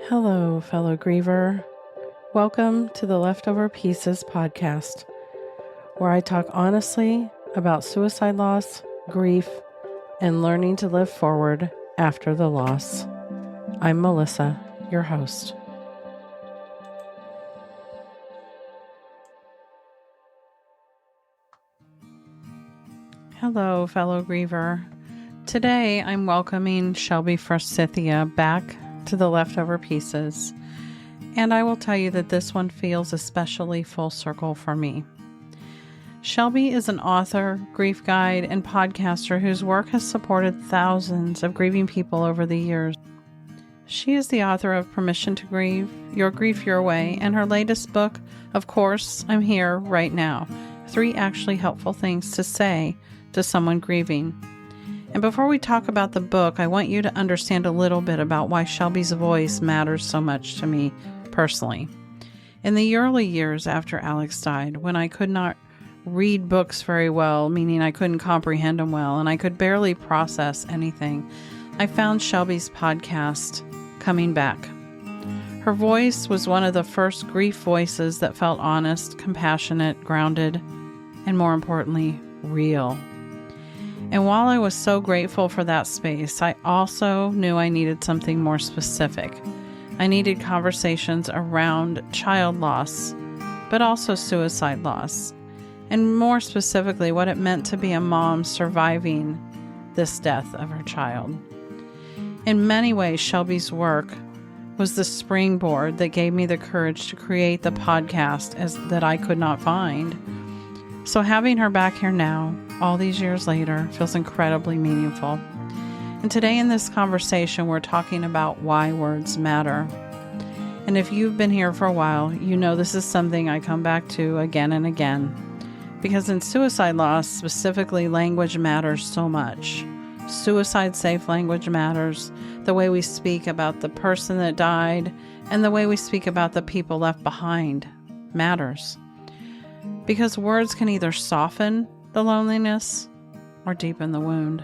Hello, fellow griever. Welcome to the Leftover Pieces podcast, where I talk honestly about suicide loss, grief, and learning to live forward after the loss. I'm Melissa, your host. Hello, fellow griever. Today, I'm welcoming Shelby Forsythia back to the Leftover Pieces, and I will tell you that this one feels especially full circle for me. Shelby is an author, grief guide, and podcaster whose work has supported thousands of grieving people over the years. She is the author of Permission to Grieve, Your Grief Your Way, and her latest book, Of Course, I'm Here Right Now, 3 actually helpful things to say to someone grieving. And before we talk about the book, I want you to understand a little bit about why Shelby's voice matters so much to me personally. In the early years after Alex died, when I could not read books very well, meaning I couldn't comprehend them well, and I could barely process anything, I found Shelby's podcast coming back. Her voice was one of the first grief voices that felt honest, compassionate, grounded, and more importantly, real. And while I was so grateful for that space, I also knew I needed something more specific. I needed conversations around child loss, but also suicide loss, and more specifically, what it meant to be a mom surviving this death of her child. In many ways, Shelby's work was the springboard that gave me the courage to create the podcast that I could not find. So having her back here now, all these years later, feels incredibly meaningful. And today in this conversation, we're talking about why words matter. And if you've been here for a while, you know this is something I come back to again and again. Because in suicide loss, specifically, language matters so much. Suicide-safe language matters. The way we speak about the person that died and the way we speak about the people left behind matters. Because words can either soften the loneliness or deepen the wound.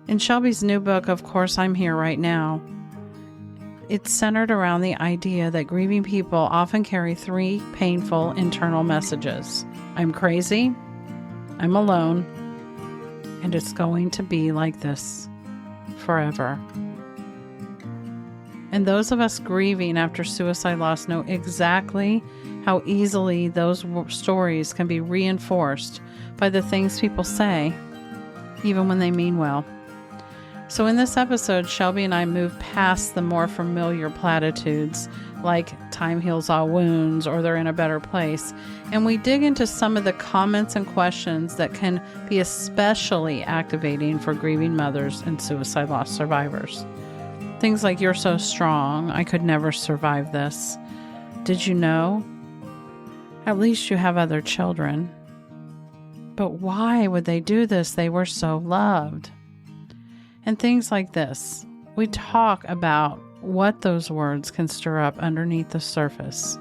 In Shelby's new book, Of Course, I'm Here Right Now, it's centered around the idea that grieving people often carry 3 painful internal messages. I'm crazy, I'm alone, and it's going to be like this forever. And those of us grieving after suicide loss know exactly how easily those stories can be reinforced by the things people say, even when they mean well. So in this episode, Shelby and I move past the more familiar platitudes, like time heals all wounds or they're in a better place, and we dig into some of the comments and questions that can be especially activating for grieving mothers and suicide loss survivors. Things like, you're so strong, I could never survive this. Did you know? At least you have other children. But why would they do this? They were so loved. And things like this. We talk about what those words can stir up underneath the surface.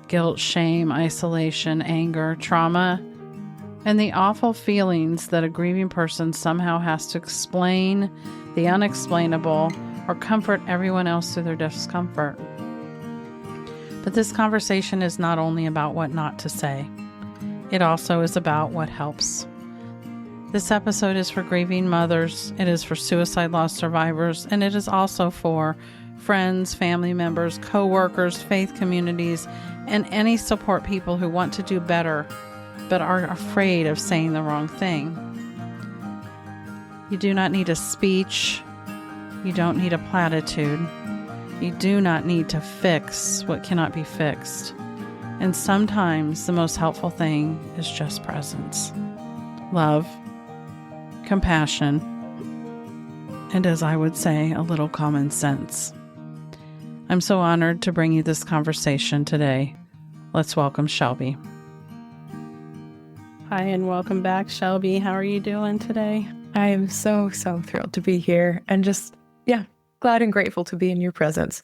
Guilt, shame, isolation, anger, trauma, and the awful feelings that a grieving person somehow has to explain the unexplainable or comfort everyone else through their discomfort. But this conversation is not only about what not to say. It also is about what helps. This episode is for grieving mothers, it is for suicide loss survivors, and it is also for friends, family members, co-workers, faith communities, and any support people who want to do better but are afraid of saying the wrong thing. You do not need a speech. You don't need a platitude. You do not need to fix what cannot be fixed. And sometimes the most helpful thing is just presence, love, compassion, and as I would say, a little common sense. I'm so honored to bring you this conversation today. Let's welcome Shelby. Hi, and welcome back, Shelby. How are you doing today? I am so thrilled to be here and just, glad and grateful to be in your presence.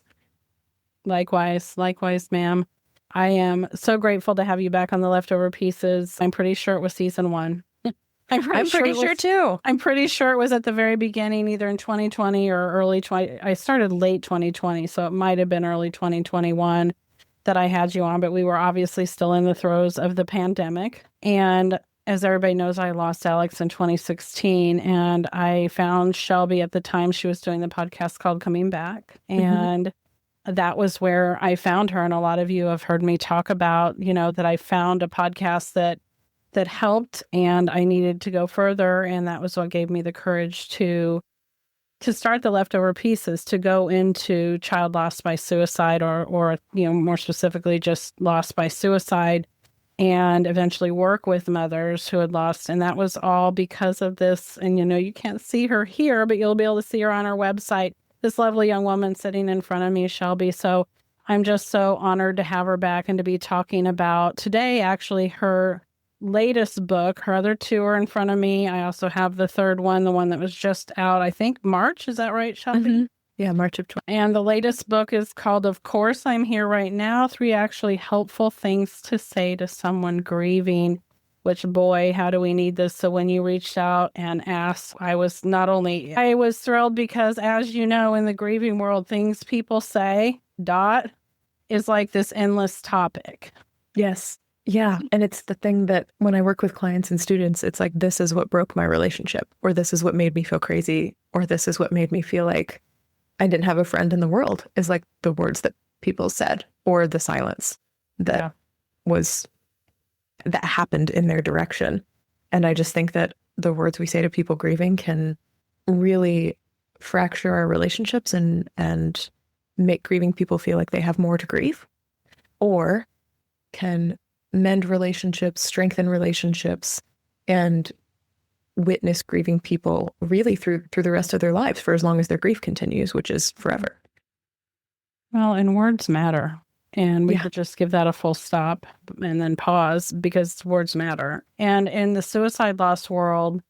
Likewise, ma'am. I am so grateful to have you back on the Leftover Pieces. I'm pretty sure it was season 1. I'm pretty sure too. I'm pretty sure it was at the very beginning, either in 2020 or early 20. I started late 2020, so it might have been early 2021 that I had you on, but we were obviously still in the throes of the pandemic. And as everybody knows, I lost Alex in 2016, and I found Shelby at the time. She was doing the podcast called Coming Back. And that was where I found her. And a lot of you have heard me talk about, that I found a podcast that helped, and I needed to go further. And that was what gave me the courage to start the Leftover Pieces, to go into child loss by suicide, or more specifically, just loss by suicide, and eventually work with mothers who had lost. And that was all because of this. And, you can't see her here, but you'll be able to see her on our website. This lovely young woman sitting in front of me, Shelby. So I'm just so honored to have her back and to be talking about today, actually, her latest book. Her other two are in front of me. I also have the third one, the one that was just out, I think March. Is that right, Shelby? Yeah, March of 20. And the latest book is called Of Course I'm Here Right Now, 3 actually helpful things to say to someone grieving, which, boy, how do we need this? So when you reached out and asked, I was thrilled because, as you know, in the grieving world, things people say, is like this endless topic. Yes. Yeah. And it's the thing that when I work with clients and students, it's like, this is what broke my relationship, or this is what made me feel crazy, or this is what made me feel like I didn't have a friend in the world, is like the words that people said, or the silence that happened in their direction. And I just think that the words we say to people grieving can really fracture our relationships and make grieving people feel like they have more to grieve, or can mend relationships, strengthen relationships, and witness grieving people really through the rest of their lives for as long as their grief continues, which is forever. Well, and words matter. And we could just give that a full stop and then pause, because words matter. And in the suicide loss world,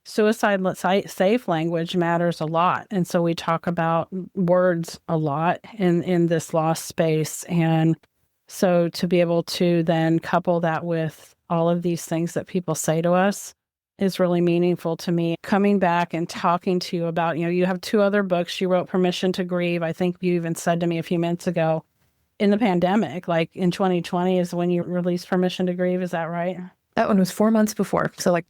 suicide safe language matters a lot. And so we talk about words a lot in this loss space. And so to be able to then couple that with all of these things that people say to us is really meaningful to me. Coming back and talking to you about, you have 2 other books. You wrote Permission to Grieve. I think you even said to me a few minutes ago, in the pandemic, like in 2020 is when you released Permission to Grieve. Is that right? That one was 4 months before. So like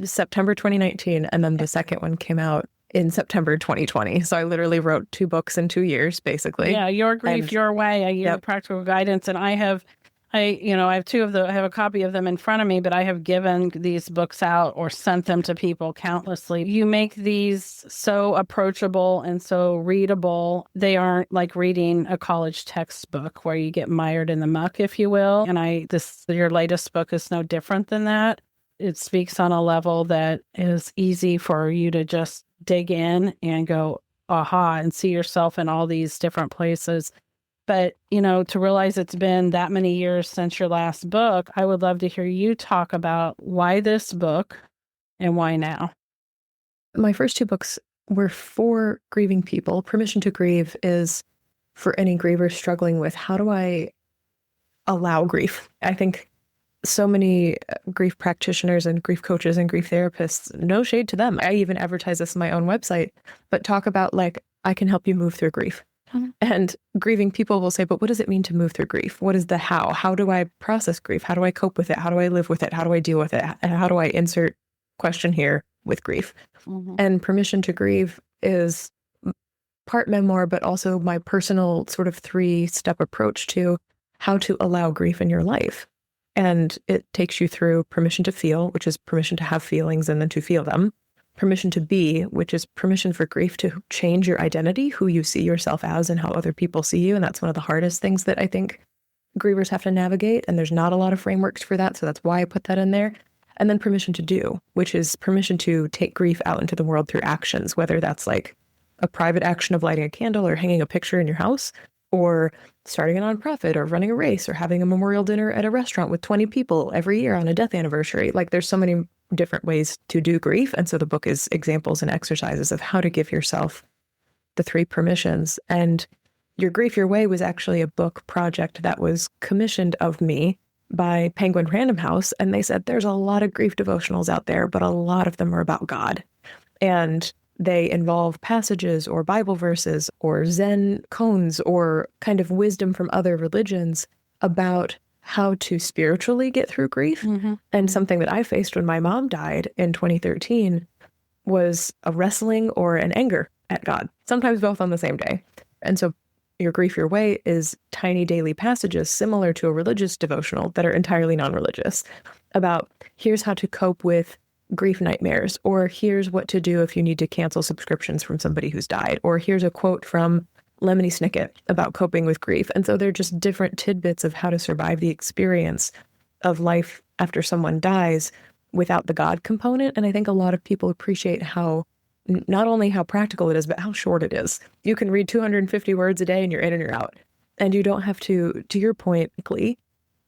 September 2019. And then the second one came out in September 2020. So I literally wrote 2 books in 2 years, basically. Yeah, Your Grief, Your Way, a year of practical guidance. And I have 2 of I have a copy of them in front of me, but I have given these books out or sent them to people countlessly. You make these so approachable and so readable. They aren't like reading a college textbook where you get mired in the muck, if you will. And your latest book is no different than that. It speaks on a level that is easy for you to just dig in and go, aha, and see yourself in all these different places. But, to realize it's been that many years since your last book, I would love to hear you talk about why this book and why now. My first 2 books were for grieving people. Permission to Grieve is for any grievers struggling with, how do I allow grief? I think so many grief practitioners and grief coaches and grief therapists, no shade to them, I even advertise this on my own website, but talk about like, I can help you move through grief. And grieving people will say, but what does it mean to move through grief? What is the how? How do I process grief? How do I cope with it? How do I live with it? How do I deal with it? And how do I insert question here with grief? And Permission to Grieve is part memoir, but also my personal sort of 3-step approach to how to allow grief in your life. And it takes you through permission to feel, which is permission to have feelings and then to feel them. Permission to be, which is permission for grief to change your identity, who you see yourself as and how other people see you. And that's one of the hardest things that I think grievers have to navigate. And there's not a lot of frameworks for that. So that's why I put that in there. And then permission to do, which is permission to take grief out into the world through actions, whether that's like a private action of lighting a candle or hanging a picture in your house, or starting a nonprofit or running a race or having a memorial dinner at a restaurant with 20 people every year on a death anniversary. Like there's so many different ways to do grief. And so the book is examples and exercises of how to give yourself the 3 permissions. And Your Grief, Your Way was actually a book project that was commissioned of me by Penguin Random House, and they said there's a lot of grief devotionals out there, but a lot of them are about God. And they involve passages or Bible verses or Zen koans or kind of wisdom from other religions about how to spiritually get through grief. And something that I faced when my mom died in 2013 was a wrestling or an anger at God, sometimes both on the same day. And so Your Grief Your Way is tiny daily passages similar to a religious devotional that are entirely non-religious about here's how to cope with grief nightmares, or here's what to do if you need to cancel subscriptions from somebody who's died, or here's a quote from Lemony Snicket about coping with grief. And so they're just different tidbits of how to survive the experience of life after someone dies without the God component. And I think a lot of people appreciate how not only how practical it is, but how short it is. You can read 250 words a day and you're in and you're out. And you don't have to your point, Glee,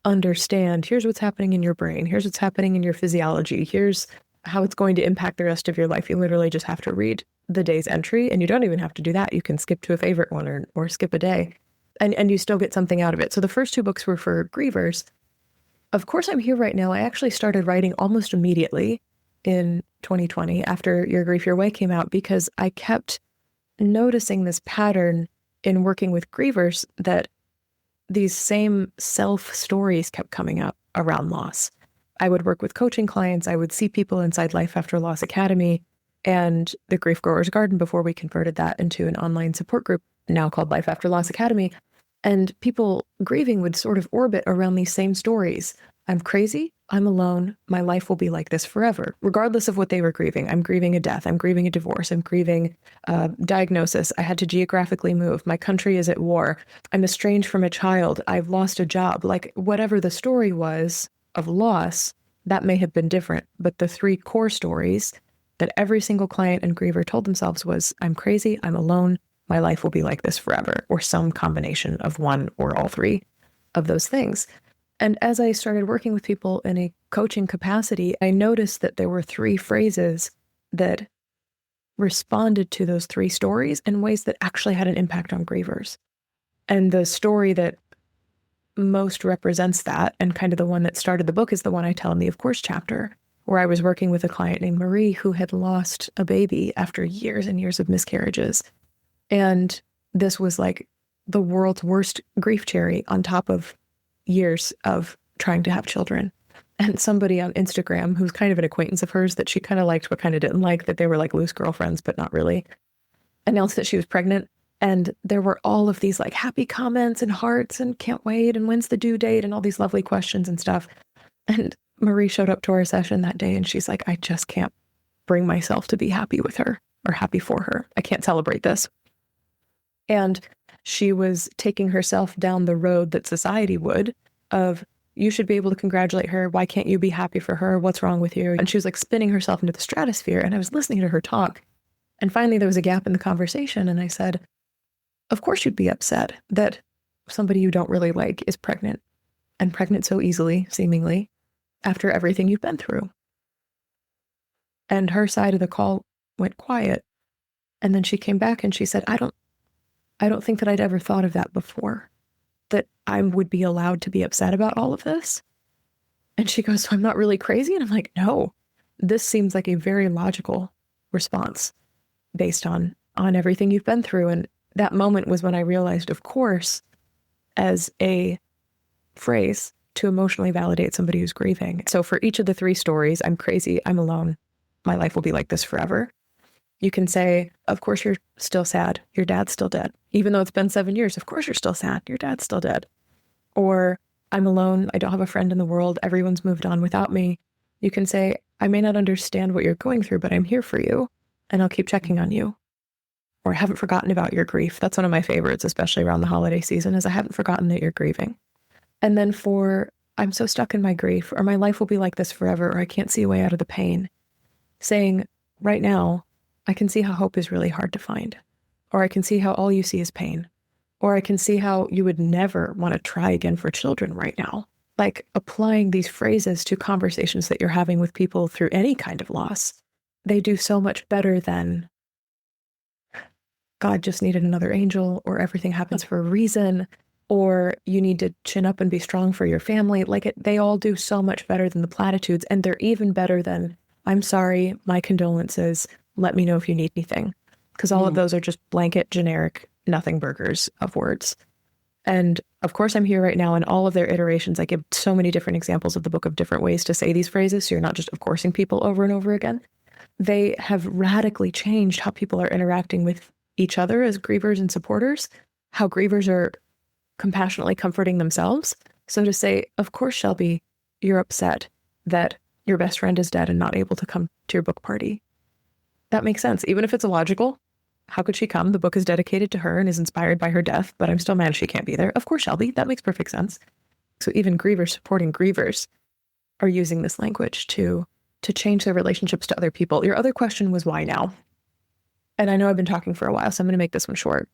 understand here's what's happening in your brain, here's what's happening in your physiology, here's how it's going to impact the rest of your life. You literally just have to read the day's entry, and you don't even have to do that. You can skip to a favorite one or skip a day, and you still get something out of it. So the first two books were for grievers. Of course, I'm Here Right Now. I actually started writing almost immediately in 2020 after Your Grief Your Way came out, because I kept noticing this pattern in working with grievers that these same self stories kept coming up around loss. I would work with coaching clients. I would see people inside Life After Loss Academy and the Grief Growers Garden before we converted that into an online support group now called Life After Loss Academy. And people grieving would sort of orbit around these same stories. I'm crazy. I'm alone. My life will be like this forever, regardless of what they were grieving. I'm grieving a death. I'm grieving a divorce. I'm grieving a diagnosis. I had to geographically move. My country is at war. I'm estranged from a child. I've lost a job. Like whatever the story was of loss, that may have been different. But the three core stories that every single client and griever told themselves was, I'm crazy. I'm alone. My life will be like this forever, or some combination of one or all three of those things. And as I started working with people in a coaching capacity, I noticed that there were three phrases that responded to those three stories in ways that actually had an impact on grievers. And the story that most represents that, and kind of the one that started the book, is the one I tell in the Of Course chapter, where I was working with a client named Marie who had lost a baby after years and years of miscarriages. And this was like the world's worst grief cherry on top of years of trying to have children. And somebody on Instagram, who's kind of an acquaintance of hers that she kind of liked but kind of didn't like, that they were like loose girlfriends but not really, announced that she was pregnant. And there were all of these like happy comments and hearts and can't wait and when's the due date and all these lovely questions and stuff. And Marie showed up to our session that day and she's like, I just can't bring myself to be happy with her or happy for her. I can't celebrate this. And she was taking herself down the road that society would of, you should be able to congratulate her. Why can't you be happy for her? What's wrong with you? And she was like spinning herself into the stratosphere. And I was listening to her talk. And finally there was a gap in the conversation. And I said, of course you'd be upset that somebody you don't really like is pregnant, and pregnant so easily, seemingly, after everything you've been through. And her side of the call went quiet. And then she came back and she said, I don't think that I'd ever thought of that before, that I would be allowed to be upset about all of this. And she goes, so I'm not really crazy? And I'm like, no, this seems like a very logical response based on everything you've been through. And that moment was when I realized, of course, as a phrase to emotionally validate somebody who's grieving. So for each of the three stories, I'm crazy, I'm alone, my life will be like this forever, you can say, of course you're still sad, your dad's still dead. Even though it's been 7 years, of course you're still sad, your dad's still dead. Or I'm alone, I don't have a friend in the world, everyone's moved on without me. You can say, I may not understand what you're going through, but I'm here for you, and I'll keep checking on you. Or I haven't forgotten about your grief. That's one of my favorites, especially around the holiday season, is I haven't forgotten that you're grieving. And then for, I'm so stuck in my grief, or my life will be like this forever, or I can't see a way out of the pain, saying, right now, I can see how hope is really hard to find. Or I can see how all you see is pain. Or I can see how you would never want to try again for children right now. Like applying these phrases to conversations that you're having with people through any kind of loss, they do so much better than God just needed another angel, or everything happens for a reason. or you need to chin up and be strong for your family. They all do so much better than the platitudes. And they're even better than, I'm sorry, my condolences, let me know if you need anything. Because all of those are just blanket, generic, nothing burgers of words. And of course, I'm here right now in all of their iterations. I give so many different examples of the book of different ways to say these phrases. So you're not just of coursing people over and over again. They have radically changed how people are interacting with each other as grievers and supporters, how grievers are compassionately comforting themselves. So to say, of course, Shelby, you're upset that your best friend is dead and not able to come to your book party. That makes sense. Even if it's illogical, how could she come? The book is dedicated to her and is inspired by her death, but I'm still mad she can't be there. Of course, Shelby, that makes perfect sense. So even grievers supporting grievers are using this language to change their relationships to other people. Your other question was why now? And I know I've been talking for a while, so I'm going to make this one short.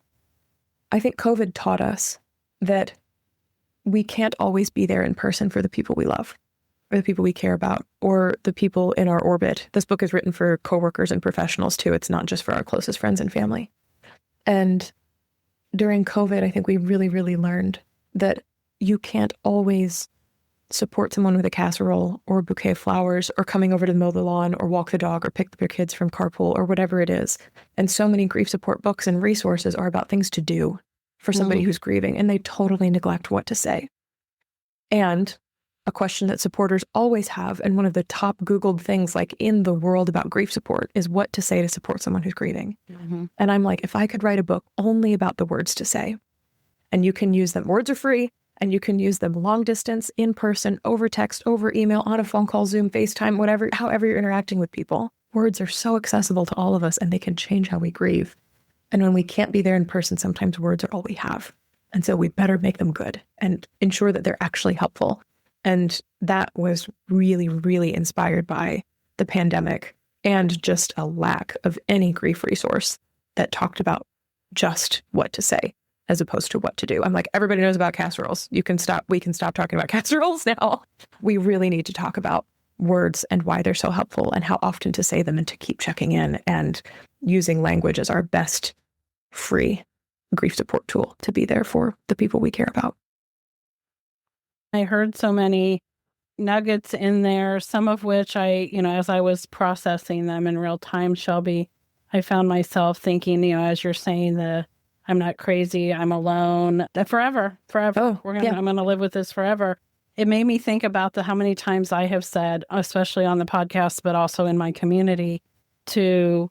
I think COVID taught us that we can't always be there in person for the people we love, or the people we care about, or the people in our orbit. This book is written for coworkers and professionals too. It's not just for our closest friends and family. And during COVID, I think we really, really learned that you can't always support someone with a casserole or a bouquet of flowers or coming over to mow the lawn or walk the dog or pick up your kids from carpool or whatever it is. And so many grief support books and resources are about things to do for somebody who's grieving, and they totally neglect what to say. And a question that supporters always have, and one of the top Googled things like in the world about grief support, is what to say to support someone who's grieving. And I'm like, if I could write a book only about the words to say, and you can use them, words are free, and you can use them long distance, in person, over text, over email, on a phone call, Zoom, FaceTime, whatever, however you're interacting with people. Words are so accessible to all of us, and they can change how we grieve. And when we can't be there in person, sometimes words are all we have. And so we better make them good and ensure that they're actually helpful. And that was really, really inspired by the pandemic and just a lack of any grief resource that talked about just what to say as opposed to what to do. I'm like, everybody knows about casseroles. We can stop talking about casseroles now. We really need to talk about words and why they're so helpful and how often to say them and to keep checking in and using language as our best free grief support tool to be there for the people we care about. I heard so many nuggets in there, some of which as I was processing them in real time, Shelby, I found myself thinking, as you're saying, I'm not crazy, I'm alone, forever. Oh, I'm going to live with this forever. It made me think about how many times I have said, especially on the podcast, but also in my community, to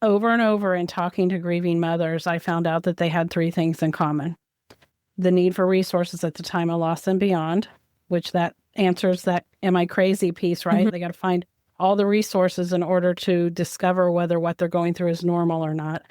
over and over in talking to grieving mothers, I found out that they had three things in common. The need for resources at the time of loss and beyond, which that answers that am I crazy piece, right? They got to find all the resources in order to discover whether what they're going through is normal or not.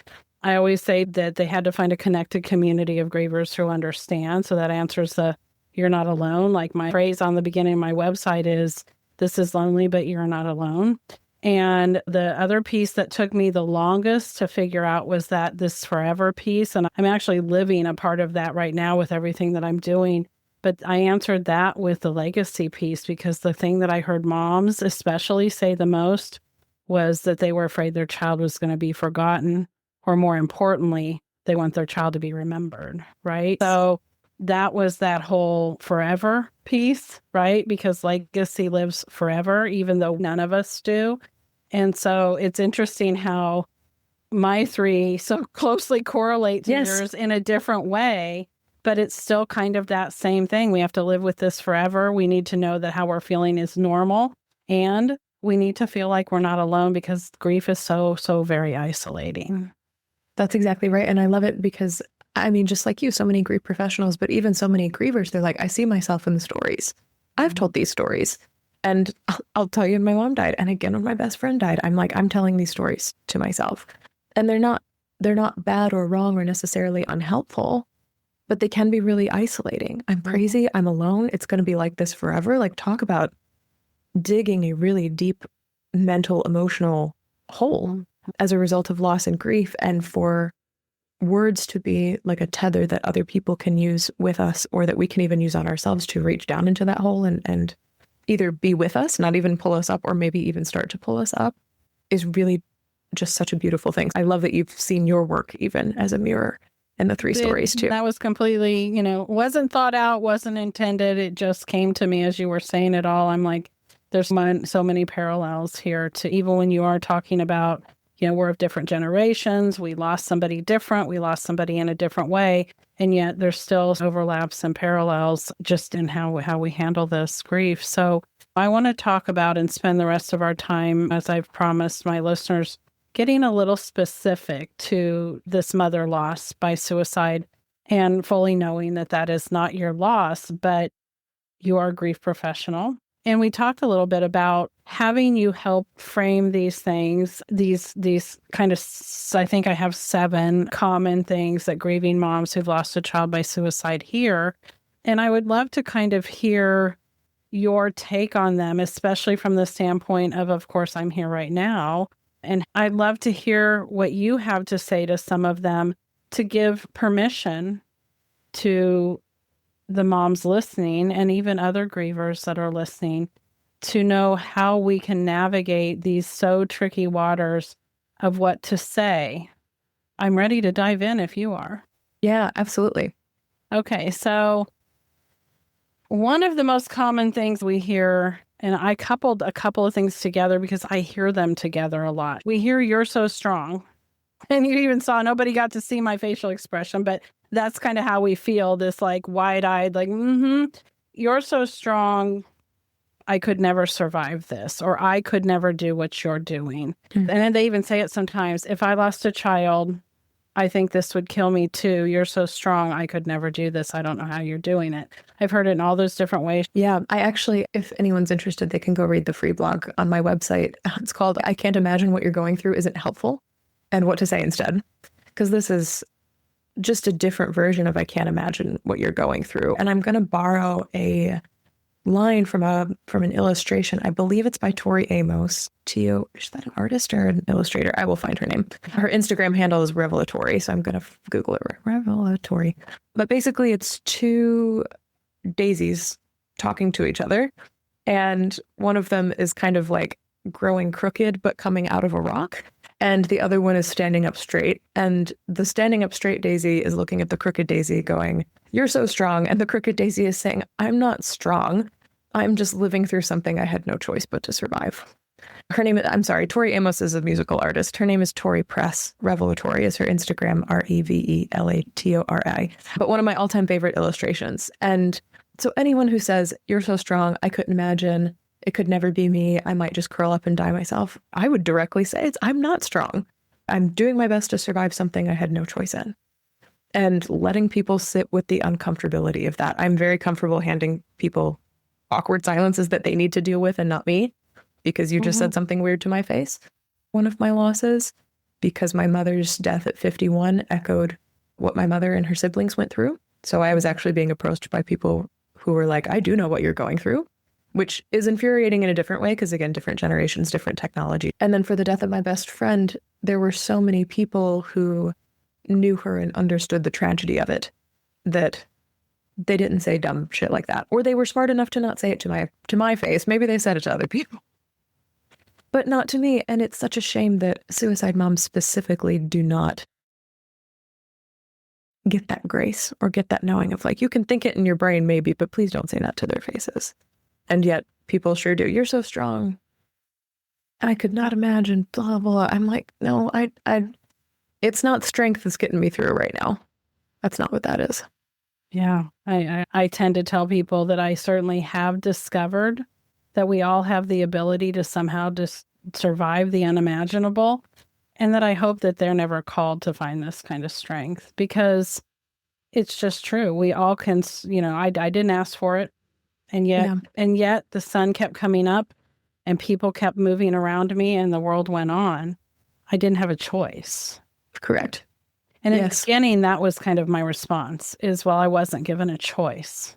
I always say that they had to find a connected community of grievers who understand. So that answers the you're not alone. Like my phrase on the beginning of my website is, this is lonely, but you're not alone. And the other piece that took me the longest to figure out was that this forever piece. And I'm actually living a part of that right now with everything that I'm doing. But I answered that with the legacy piece, because the thing that I heard moms especially say the most was that they were afraid their child was going to be forgotten, or more importantly, they want their child to be remembered, right? So that was that whole forever piece, right? Because legacy lives forever, even though none of us do. And so it's interesting how my three so closely correlate to yours in a different way, but it's still kind of that same thing. We have to live with this forever. We need to know that how we're feeling is normal, and we need to feel like we're not alone, because grief is so, so very isolating. That's exactly right. And I love it because, just like you, so many grief professionals, but even so many grievers, they're like, I see myself in the stories. I've told these stories. And I'll tell you when my mom died. And again, when my best friend died, I'm like, I'm telling these stories to myself. And they're not bad or wrong or necessarily unhelpful, but they can be really isolating. I'm crazy. I'm alone. It's going to be like this forever. Like, talk about digging a really deep mental, emotional hole as a result of loss and grief. And for words to be like a tether that other people can use with us, or that we can even use on ourselves to reach down into that hole and either be with us, not even pull us up, or maybe even start to pull us up, is really just such a beautiful thing. I love that you've seen your work even as a mirror in the 3 stories too. That was completely, wasn't thought out, wasn't intended. It just came to me as you were saying it all. I'm like, there's so many parallels here to even when you are talking about, we're of different generations. We lost somebody different. We lost somebody in a different way. And yet there's still overlaps and parallels just in how we handle this grief. So I want to talk about and spend the rest of our time, as I've promised my listeners, getting a little specific to this mother loss by suicide and fully knowing that that is not your loss, but you are a grief professional. And we talked a little bit about having you help frame these things, these kind of, I think I have 7 common things that grieving moms who've lost a child by suicide hear. And I would love to kind of hear your take on them, especially from the standpoint of course, I'm here right now. And I'd love to hear what you have to say to some of them to give permission to the moms listening and even other grievers that are listening to know how we can navigate these so tricky waters of what to say. I'm ready to dive in if you are. Yeah, absolutely. Okay, so one of the most common things we hear, and I coupled a couple of things together because I hear them together a lot. We hear, "You're so strong." And you even saw, nobody got to see my facial expression, but that's kind of how we feel, this like wide-eyed, like, "You're so strong. I could never survive this," or "I could never do what you're doing." And then they even say it sometimes, "If I lost a child, I think this would kill me too. You're so strong. I could never do this. I don't know how you're doing it." I've heard it in all those different ways. Yeah, I actually, if anyone's interested, they can go read the free blog on my website. It's called "I Can't Imagine What You're Going Through Isn't Helpful," and what to say instead. Because this is just a different version of "I can't imagine what you're going through." And I'm going to borrow a line from an illustration. I believe it's by Tori Amos. Is that an artist or an illustrator? I will find her name. Her Instagram handle is Revelatory, so I'm going to Google it. Revelatory. But basically, it's 2 daisies talking to each other, and one of them is kind of like growing crooked but coming out of a rock, and the other one is standing up straight. And the standing up straight daisy is looking at the crooked daisy going, "You're so strong." And the crooked daisy is saying, "I'm not strong. I'm just living through something I had no choice but to survive." Tori Amos is a musical artist. Her name is Tori Press. Revelatory is her Instagram, Revelatori. But one of my all-time favorite illustrations. And so anyone who says, "You're so strong, I couldn't imagine, it could never be me, I might just curl up and die myself," I would directly say, I'm not strong. I'm doing my best to survive something I had no choice in. And letting people sit with the uncomfortability of that. I'm very comfortable handing people awkward silences that they need to deal with and not me, because you just said something weird to my face. One of my losses, because my mother's death at 51 echoed what my mother and her siblings went through. So I was actually being approached by people who were like, "I do know what you're going through," which is infuriating in a different way because, again, different generations, different technology. And then for the death of my best friend, there were so many people who knew her and understood the tragedy of it that they didn't say dumb shit like that. Or they were smart enough to not say it to my face. Maybe they said it to other people, but not to me. And it's such a shame that suicide moms specifically do not get that grace or get that knowing of like, you can think it in your brain maybe, but please don't say that to their faces. And yet people sure do. "You're so strong. I could not imagine, blah, blah." I'm like, no, it's not strength that's getting me through right now. That's not what that is. Yeah, I tend to tell people that I certainly have discovered that we all have the ability to somehow just survive the unimaginable, and that I hope that they're never called to find this kind of strength, because it's just true. We all can, I didn't ask for it, and yet the sun kept coming up and people kept moving around me and the world went on. I didn't have a choice. Correct. And in the beginning, that was kind of my response is, well, I wasn't given a choice.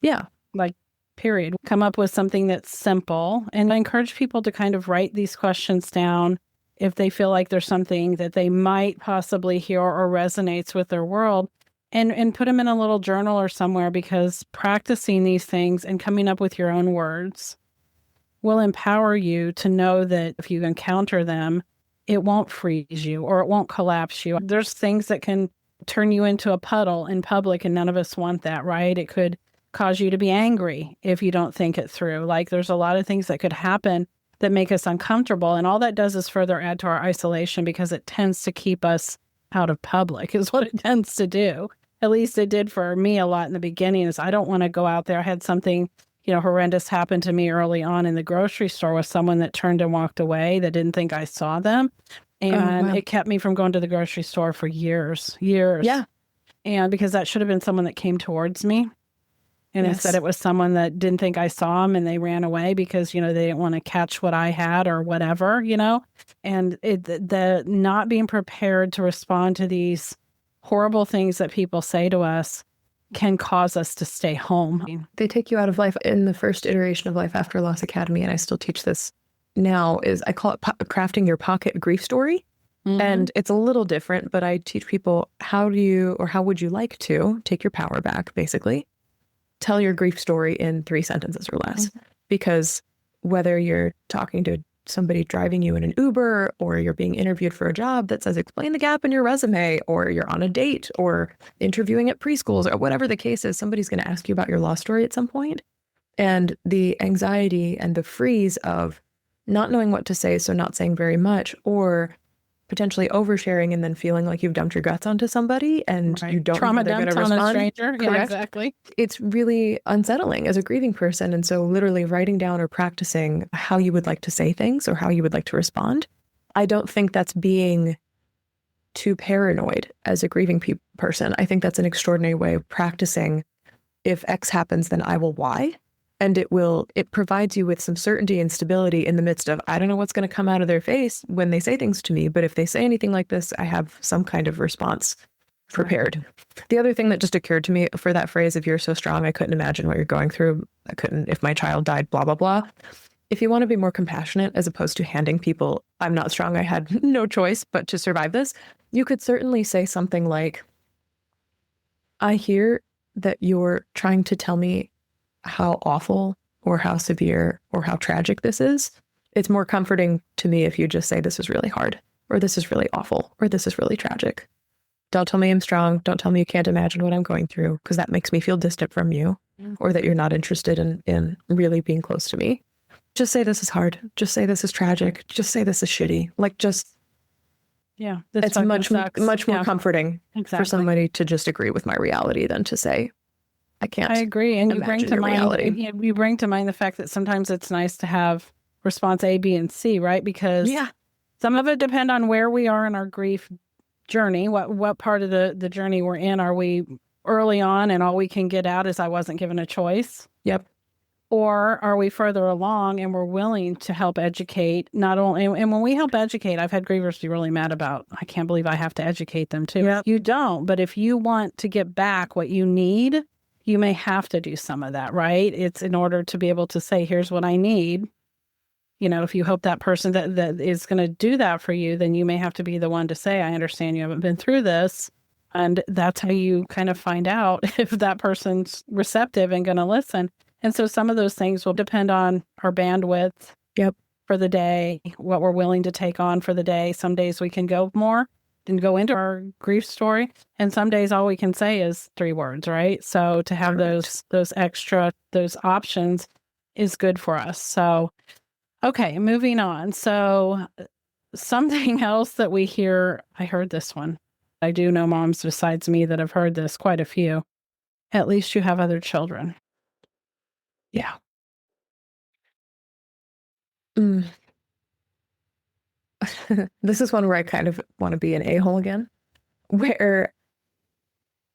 Yeah. Like, period. Come up with something that's simple. And I encourage people to kind of write these questions down if they feel like there's something that they might possibly hear or resonates with their world, and put them in a little journal or somewhere, because practicing these things and coming up with your own words will empower you to know that if you encounter them, it won't freeze you or it won't collapse you. There's things that can turn you into a puddle in public, and none of us want that, right? It could cause you to be angry if you don't think it through. Like, there's a lot of things that could happen that make us uncomfortable, and all that does is further add to our isolation, because it tends to keep us out of public is what it tends to do. At least it did for me a lot in the beginning. Is I don't want to go out there. I had something, horrendous happen to me early on in the grocery store with someone that turned and walked away that didn't think I saw them. And it kept me from going to the grocery store for years. Yeah. And because that should have been someone that came towards me. And instead it was someone that didn't think I saw them, and they ran away because, they didn't want to catch what I had or whatever, And the not being prepared to respond to these horrible things that people say to us can cause us to stay home. They take you out of life. In the first iteration of Life After Loss Academy, and I still teach this now, is I call it crafting your pocket grief story. Mm-hmm. And it's a little different, but I teach people how would you like to take your power back, basically. Tell your grief story in 3 sentences or less. Mm-hmm. Because whether you're talking to somebody driving you in an Uber, or you're being interviewed for a job that says explain the gap in your resume, or you're on a date, or interviewing at preschools, or whatever the case is, somebody's going to ask you about your loss story at some point. And the anxiety and the freeze of not knowing what to say, so not saying very much, or potentially oversharing and then feeling like you've dumped your guts onto somebody and you don't know how they're going to respond. On a stranger. Correct. Yeah, exactly. It's really unsettling as a grieving person. And so literally writing down or practicing how you would like to say things or how you would like to respond. I don't think that's being too paranoid as a grieving person. I think that's an extraordinary way of practicing. If X happens, then I will Y. And it provides you with some certainty and stability in the midst of, I don't know what's going to come out of their face when they say things to me, but if they say anything like this, I have some kind of response prepared. Right. The other thing that just occurred to me for that phrase, if you're so strong, I couldn't imagine what you're going through. I couldn't, if my child died, blah, blah, blah. If you want to be more compassionate, as opposed to handing people, I'm not strong, I had no choice but to survive this, you could certainly say something like, I hear that you're trying to tell me how awful or how severe or how tragic this is. It's more comforting to me if you just say this is really hard, or this is really awful, or this is really tragic. Don't tell me I'm strong. Don't tell me you can't imagine what I'm going through, because that makes me feel distant from you, or that you're not interested in really being close to me. Just say this is hard. Just say this is tragic. Just say this is shitty. It's much more comforting for somebody to just agree with my reality than to say, I can't. I agree. And you bring to mind the fact that sometimes it's nice to have response A, B, and C, right? Because some of it depend on where we are in our grief journey. What part of the journey we're in. Are we early on and all we can get out is I wasn't given a choice? Yep. Or are we further along and we're willing to help educate? Not only, and when we help educate, I've had grievers be really mad about, I can't believe I have to educate them too. Yep. You don't. But if you want to get back what you need, you may have to do some of that, right? It's in order to be able to say, here's what I need. If you hope that person that is going to do that for you, then you may have to be the one to say, I understand you haven't been through this. And that's how you kind of find out if that person's receptive and going to listen. And so some of those things will depend on our bandwidth for the day, what we're willing to take on for the day. Some days we can go more and go into our grief story. And some days all we can say is 3 words, right? So to have those options is good for us. So, okay, moving on. So something else that we hear, I heard this one. I do know moms besides me that have heard this, quite a few. At least you have other children. Yeah. This is one where I kind of want to be an a-hole again, where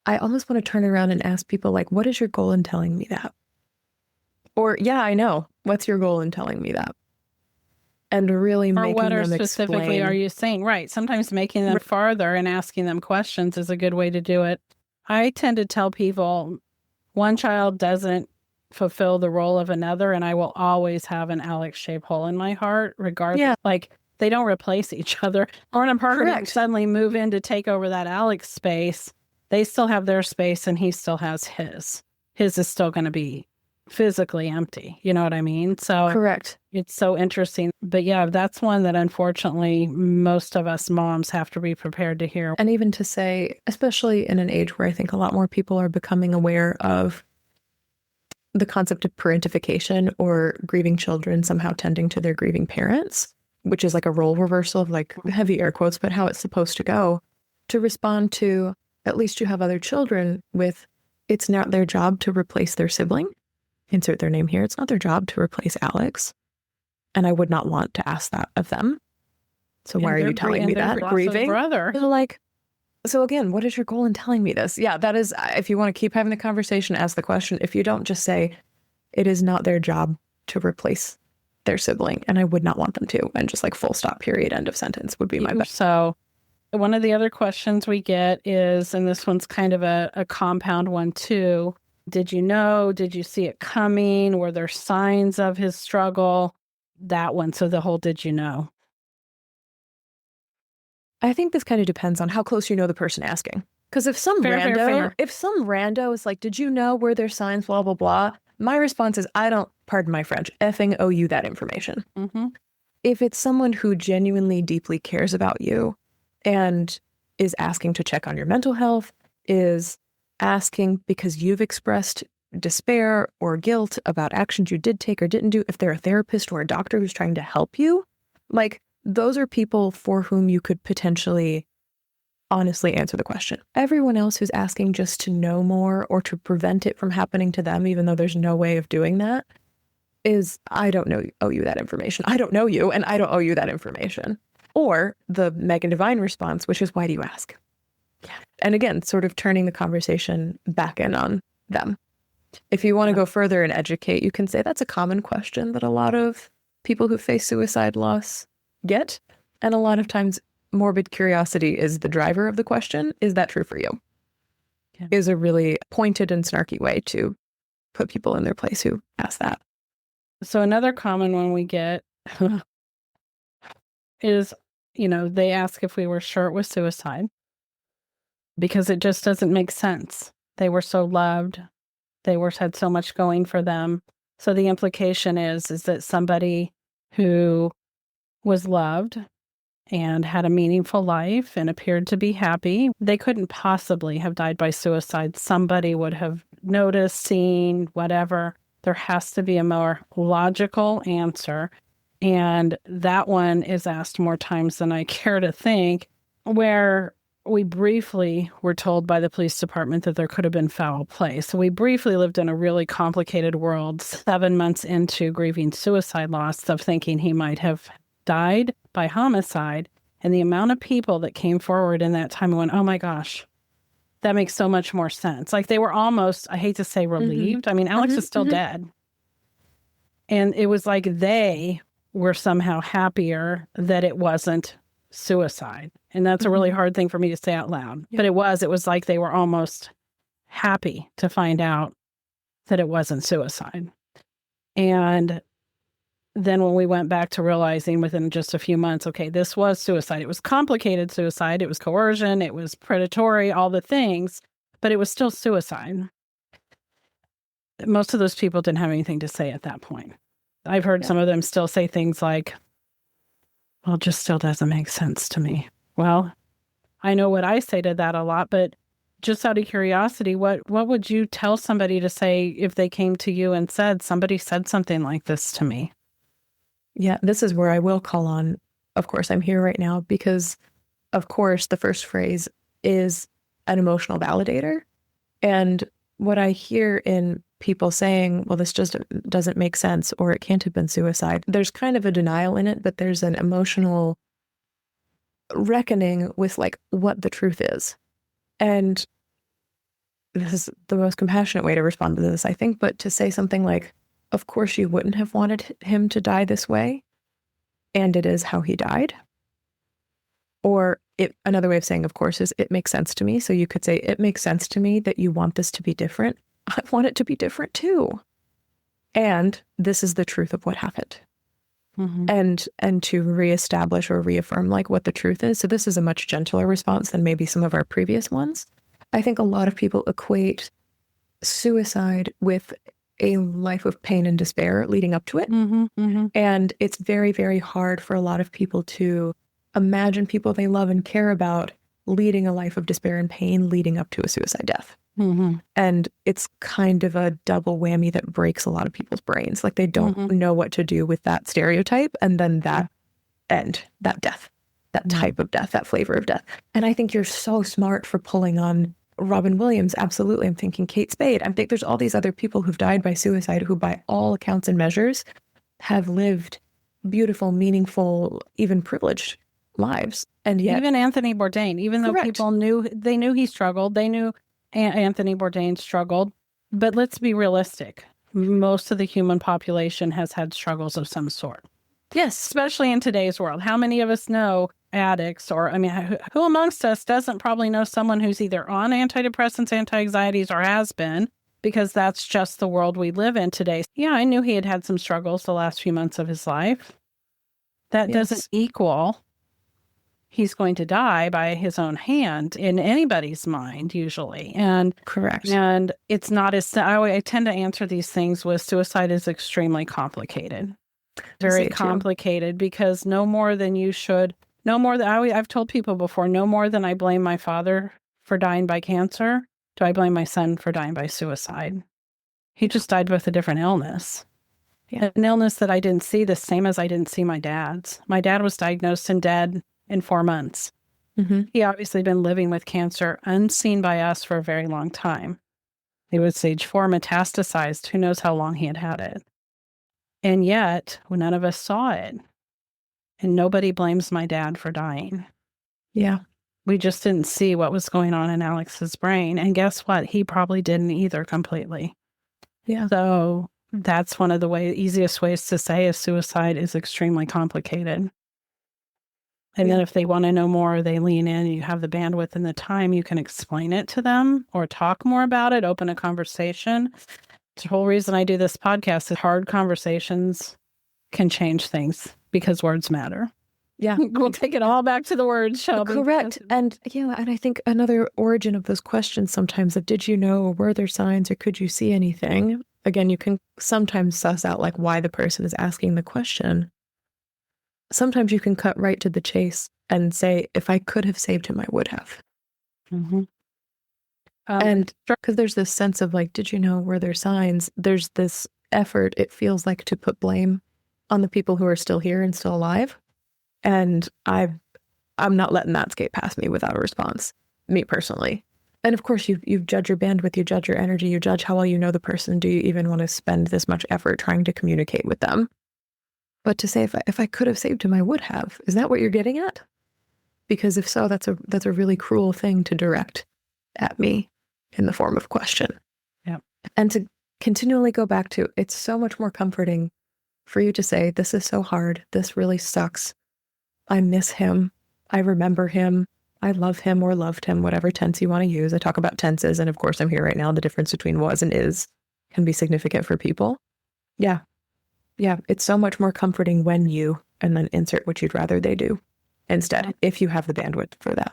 I almost want to turn around and ask people, like, what is your goal in telling me that? Or, yeah, I know. What's your goal in telling me that? And really making them explain. Or what specifically are you saying? Right. Sometimes making them farther and asking them questions is a good way to do it. I tend to tell people one child doesn't fulfill the role of another, and I will always have an Alex-shaped hole in my heart, regardless. Yeah. Like, they don't replace each other. Or a partner didn't suddenly move in to take over that Alex space. They still have their space, and he still has his. His is still going to be physically empty. You know what I mean? So Correct. it's so interesting. But yeah, that's one that unfortunately most of us moms have to be prepared to hear. And even to say, especially in an age where I think a lot more people are becoming aware of the concept of parentification or grieving children somehow tending to their grieving parents, which is like a role reversal of like heavy air quotes, but how it's supposed to go, to respond to, at least you have other children with, it's not their job to replace their sibling. Insert their name here. It's not their job to replace Alex. And I would not want to ask that of them. So why are you telling me that? Grieving? Brother. So like, so again, what is your goal in telling me this? Yeah, that is, if you want to keep having the conversation, ask the question. If you don't, just say, it is not their job to replace their sibling. And I would not want them to. And just like full stop, period, end of sentence would be my best. So one of the other questions we get is, and this one's kind of a compound one too. Did you know? Did you see it coming? Were there signs of his struggle? That one. So the whole did you know? I think this kind of depends on how close you know the person asking. Because if some rando is like, did you know, were there signs, blah, blah, blah, my response is, I don't, pardon my French, effing owe you that information. Mm-hmm. If it's someone who genuinely deeply cares about you and is asking to check on your mental health, is asking because you've expressed despair or guilt about actions you did take or didn't do, if they're a therapist or a doctor who's trying to help you, like those are people for whom you could potentially honestly answer the question. Everyone else who's asking just to know more or to prevent it from happening to them, even though there's no way of doing that, is I don't owe you that information. I don't know you and I don't owe you that information. Or the Megan Devine response, which is, why do you ask? Yeah. And again, sort of turning the conversation back in on them. If you want to go further and educate, you can say that's a common question that a lot of people who face suicide loss get. And a lot of times morbid curiosity is the driver of the question. Is that true for you? Yeah. Is a really pointed and snarky way to put people in their place who ask that. So another common one we get is, they ask if we were sure it was suicide because it just doesn't make sense. They were so loved. They had so much going for them. So the implication is that somebody who was loved and had a meaningful life and appeared to be happy, they couldn't possibly have died by suicide. Somebody would have noticed, seen, whatever. There has to be a more logical answer. And that one is asked more times than I care to think, where we briefly were told by the police department that there could have been foul play. So we briefly lived in a really complicated world, 7 months into grieving suicide loss, of thinking he might have died by homicide. And the amount of people that came forward in that time and went, oh my gosh, that makes so much more sense. Like they were almost, I hate to say relieved. I mean, Alex is still dead. And it was like they were somehow happier that it wasn't suicide. And that's a really hard thing for me to say out loud. But it was like they were almost happy to find out that it wasn't suicide. And then when we went back to realizing within just a few months, okay, this was suicide. It was complicated suicide. It was coercion. It was predatory, all the things, but it was still suicide. Most of those people didn't have anything to say at that point. I've heard some of them still say things like, well, it just still doesn't make sense to me. Well, I know what I say to that a lot, but just out of curiosity, what would you tell somebody to say if they came to you and said, somebody said something like this to me? Yeah, this is where I will call on, of course, I'm here right now because, of course, the first phrase is an emotional validator. And what I hear in people saying, well, this just doesn't make sense, or it can't have been suicide, there's kind of a denial in it, but there's an emotional reckoning with like what the truth is. And this is the most compassionate way to respond to this, I think, but to say something like, of course you wouldn't have wanted him to die this way, and it is how he died. Or another way of saying, of course, is it makes sense to me. So you could say, it makes sense to me that you want this to be different. I want it to be different too. And this is the truth of what happened. And to reestablish or reaffirm like what the truth is. So this is a much gentler response than maybe some of our previous ones. I think a lot of people equate suicide with a life of pain and despair leading up to it. Mm-hmm, mm-hmm. And it's very, very hard for a lot of people to imagine people they love and care about leading a life of despair and pain leading up to a suicide death. Mm-hmm. And it's kind of a double whammy that breaks a lot of people's brains. Like they don't know what to do with that stereotype and then that end, that death, that type of death, that flavor of death. And I think you're so smart for pulling on Robin Williams. Absolutely. I'm thinking Kate Spade. I think there's all these other people who've died by suicide who, by all accounts and measures, have lived beautiful, meaningful, even privileged lives. And yet, even Anthony Bourdain, even though Correct. people knew he struggled, they knew Anthony Bourdain struggled. But let's be realistic. Most of the human population has had struggles of some sort. yes, Especially in today's world. How many of us know addicts, or I mean, who amongst us doesn't probably know someone who's either on antidepressants, anti-anxieties, or has been, because that's just the world we live in today. Yeah, I knew he had had some struggles the last few months of his life. That doesn't equal he's going to die by his own hand in anybody's mind, usually. And correct. And it's not as, I tend to answer these things with suicide is extremely complicated. Very complicated, because no more than you should, no more than, I've told people before, no more than I blame my father for dying by cancer, do I blame my son for dying by suicide. He just died with a different illness. Yeah. An illness that I didn't see, the same as I didn't see my dad's. My dad was diagnosed and dead in 4 months. Mm-hmm. He obviously been living with cancer unseen by us for a very long time. It was stage 4 metastasized. Who knows how long he had had it. And yet, none of us saw it. And nobody blames my dad for dying. Yeah. We just didn't see what was going on in Alex's brain. And guess what? He probably didn't either completely. Yeah. So that's one of the easiest ways to say is suicide is extremely complicated. And then if they want to know more, they lean in, you have the bandwidth and the time, you can explain it to them or talk more about it, open a conversation. The whole reason I do this podcast is hard conversations can change things because words matter. Yeah. We'll take it all back to the words, Shelby. Correct. And and I think another origin of those questions sometimes of did you know, or were there signs, or could you see anything? Again, you can sometimes suss out like why the person is asking the question. Sometimes you can cut right to the chase and say, if I could have saved him, I would have. Mm-hmm. And because there's this sense of like, did you know, were there signs? There's this effort, it feels like, to put blame on the people who are still here and still alive. And I'm not letting that skate past me without a response, me personally. And of course, you judge your bandwidth, you judge your energy, you judge how well you know the person. Do you even want to spend this much effort trying to communicate with them? But to say, if I could have saved him, I would have. Is that what you're getting at? Because if so, that's a really cruel thing to direct at me in the form of question. Yeah. And to continually go back to, it's so much more comforting for you to say, this is so hard. This really sucks. I miss him. I remember him. I love him or loved him, whatever tense you want to use. I talk about tenses. And of course, I'm here right now. The difference between was and is can be significant for people. Yeah. Yeah. It's so much more comforting when you, and then insert what you'd rather they do instead, if you have the bandwidth for that.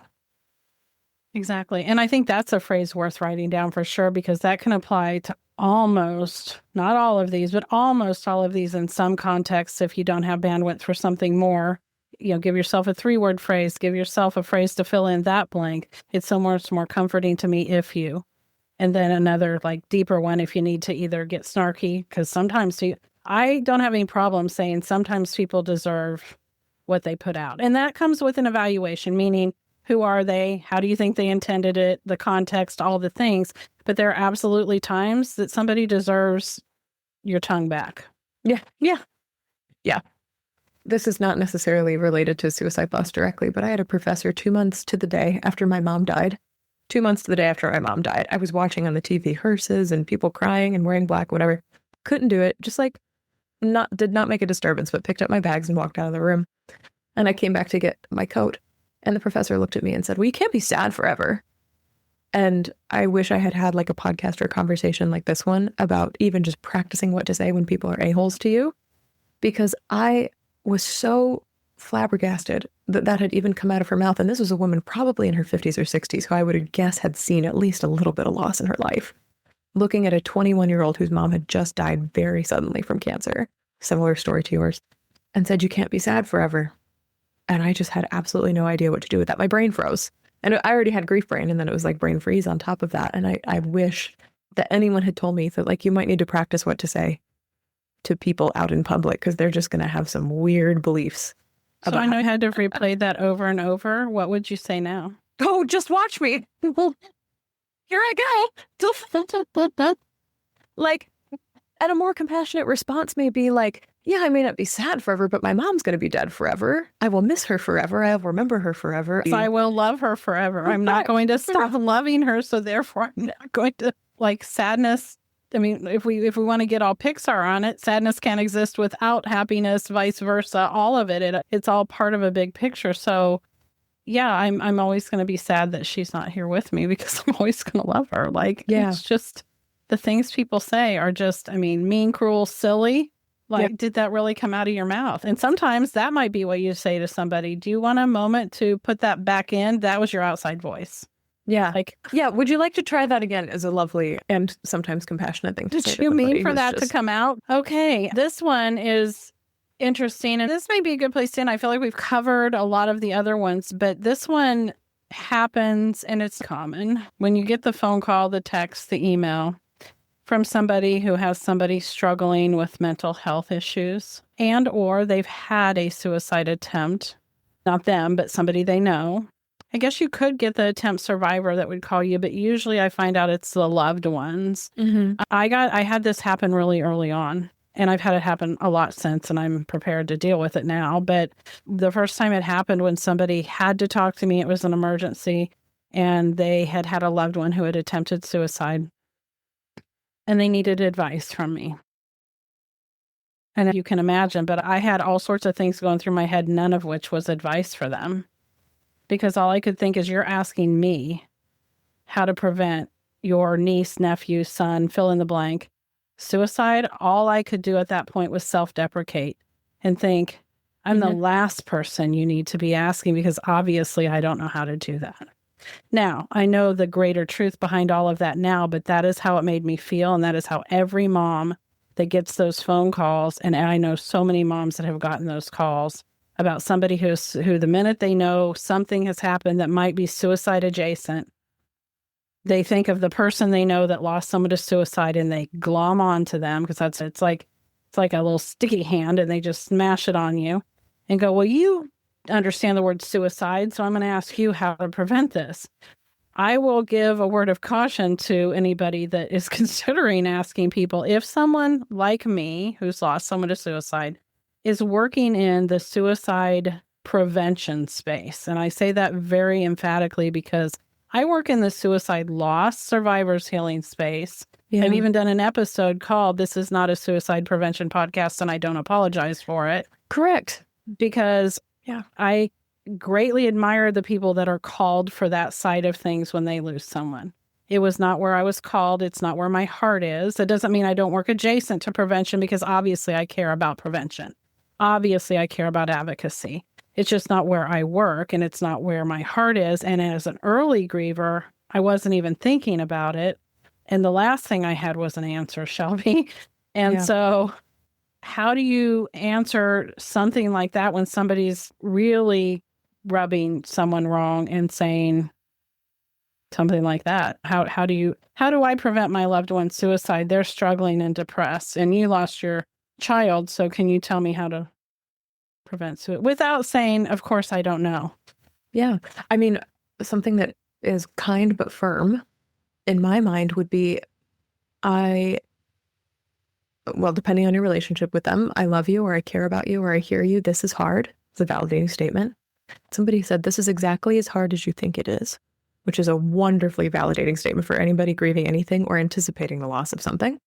Exactly. And I think that's a phrase worth writing down for sure, because that can apply to almost, not all of these, but almost all of these in some contexts. If you don't have bandwidth for something more, give yourself a 3-word phrase, give yourself a phrase to fill in that blank. It's so much more comforting to me if you, and then another like deeper one if you need to either get snarky, because sometimes I don't have any problem saying sometimes people deserve what they put out. And that comes with an evaluation, meaning who are they? How do you think they intended it? The context, all the things. But there are absolutely times that somebody deserves your tongue back. Yeah. Yeah. Yeah. This is not necessarily related to suicide loss directly, but I had a professor 2 months to the day after my mom died. 2 months to the day after my mom died. I was watching on the TV hearses and people crying and wearing black, whatever. Couldn't do it. Just like did not make a disturbance, but picked up my bags and walked out of the room. And I came back to get my coat. And the professor looked at me and said, well, you can't be sad forever. And I wish I had had like a podcast or a conversation like this one about even just practicing what to say when people are a-holes to you. Because I was so flabbergasted that had even come out of her mouth. And this was a woman probably in her 50s or 60s who I would guess had seen at least a little bit of loss in her life. looking at a 21-year-old whose mom had just died very suddenly from cancer, similar story to yours, and said, you can't be sad forever. And I just had absolutely no idea what to do with that. My brain froze. And I already had grief brain, and then it was like brain freeze on top of that. And I wish that anyone had told me that, like, you might need to practice what to say to people out in public, because they're just going to have some weird beliefs. So I know you had to replay that over and over. What would you say now? Oh, just watch me. Well, here I go. Like, and a more compassionate response may be like, yeah, I may not be sad forever, but my mom's going to be dead forever. I will miss her forever. I will remember her forever. I will love her forever. I'm not going to stop loving her. So therefore, I'm not going to, like, sadness. I mean, if we want to get all Pixar on it, sadness can't exist without happiness, vice versa. All of it. It's all part of a big picture. So yeah, I'm always going to be sad that she's not here with me, because I'm always going to love her. Like, it's just the things people say are just, I mean, mean, cruel, silly. Like, did that really come out of your mouth? And sometimes that might be what you say to somebody. Do you want a moment to put that back in? That was your outside voice. Yeah. Like, yeah. Would you like to try that again? Is a lovely and sometimes compassionate thing to say. Did you mean for that to come out? Okay. This one is interesting. And this may be a good place to end. I feel like we've covered a lot of the other ones, but this one happens, and it's common when you get the phone call, the text, the email from somebody who has somebody struggling with mental health issues, and or they've had a suicide attempt. Not them, but somebody they know. I guess you could get the attempt survivor that would call you, but usually I find out it's the loved ones. Mm-hmm. I had this happen really early on, and I've had it happen a lot since, and I'm prepared to deal with it now. But the first time it happened, when somebody had to talk to me, it was an emergency, and they had had a loved one who had attempted suicide, and they needed advice from me. And you can imagine, but I had all sorts of things going through my head, none of which was advice for them. Because all I could think is, you're asking me how to prevent your niece, nephew, son, fill in the blank, suicide. All I could do at that point was self-deprecate and think, I'm the last person you need to be asking, because obviously I don't know how to do that. Now, I know the greater truth behind all of that now, but that is how it made me feel. And that is how every mom that gets those phone calls, and I know so many moms that have gotten those calls about somebody who the minute they know something has happened that might be suicide adjacent, they think of the person they know that lost someone to suicide, and they glom onto them, because it's like a little sticky hand, and they just smash it on you and go, well, you understand the word suicide, so I'm going to ask you how to prevent this. I will give a word of caution to anybody that is considering asking people, if someone like me who's lost someone to suicide is working in the suicide prevention space. And I say that very emphatically because I work in the suicide loss survivors healing space. Yeah. I've even done an episode called "This is not a suicide prevention podcast," and I don't apologize for it. Correct. Because I greatly admire the people that are called for that side of things when they lose someone. It was not where I was called. It's not where my heart is. It doesn't mean I don't work adjacent to prevention, because obviously I care about prevention. Obviously I care about advocacy. It's just not where I work, and it's not where my heart is. And as an early griever, I wasn't even thinking about it. And the last thing I had was an answer, Shelby. And so how do you answer something like that when somebody's really rubbing someone wrong and saying something like that? How do I prevent my loved one's suicide? They're struggling and depressed, and you lost your child. So can you tell me how to prevent suicide without saying, of course, I don't know? Yeah. I mean, something that is kind but firm in my mind would be, well, depending on your relationship with them, I love you, or I care about you, or I hear you. This is hard. It's a validating statement. Somebody said, this is exactly as hard as you think it is, which is a wonderfully validating statement for anybody grieving anything or anticipating the loss of something.